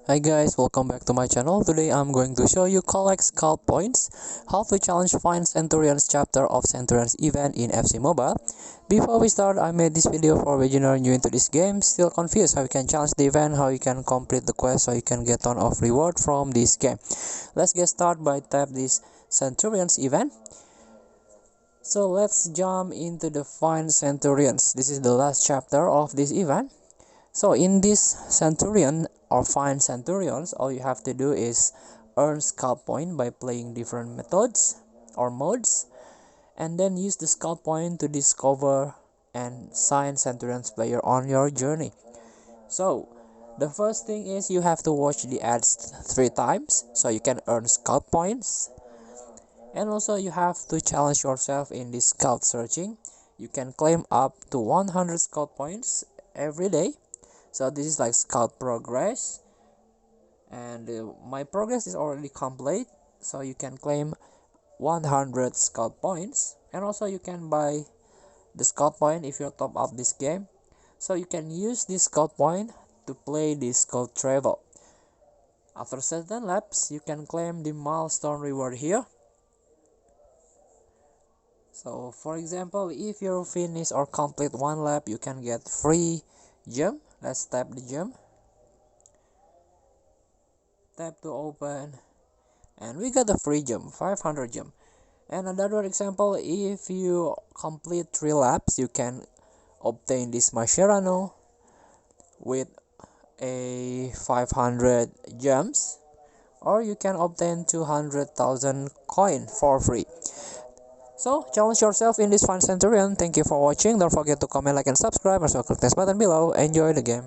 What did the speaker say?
Hi guys, welcome back to my channel. Today I'm going to show you collect scout points, how to challenge find Centurions chapter of Centurions event in FC Mobile. Before we start, I made this video for beginner new into this game, still confused how you can challenge the event, how you can complete the quest, so you can get ton of reward from this game. Let's get started by tap this Centurions event. So let's jump into the find Centurions. This is the last chapter of this event. So in this Centurion or find Centurions, all you have to do is earn scout point by playing different methods or modes, and then use the scout point to discover and sign Centurions player on your journey. So the first thing is you have to watch the ads 3 times so you can earn scout points, and also you have to challenge yourself in this scout searching. You can claim up to 100 scout points every day. So this is like scout progress, and my progress is already complete, so you can claim 100 scout points, and also you can buy the scout point if you top up this game. So you can use this scout point to play the scout travel. After certain laps, you can claim the milestone reward here. So for example, if you finish or complete 1 lap, you can get free gem. Let's tap the gem, tap to open, and we got a free gem, 500 gem. And another example, if you complete 3 laps, you can obtain this Mascherano with a 500 gems, or you can obtain 200,000 coin for free. So challenge yourself in this fun Centurion. Thank you for watching. Don't forget to comment, like, and subscribe. Also click this button below. Enjoy the game.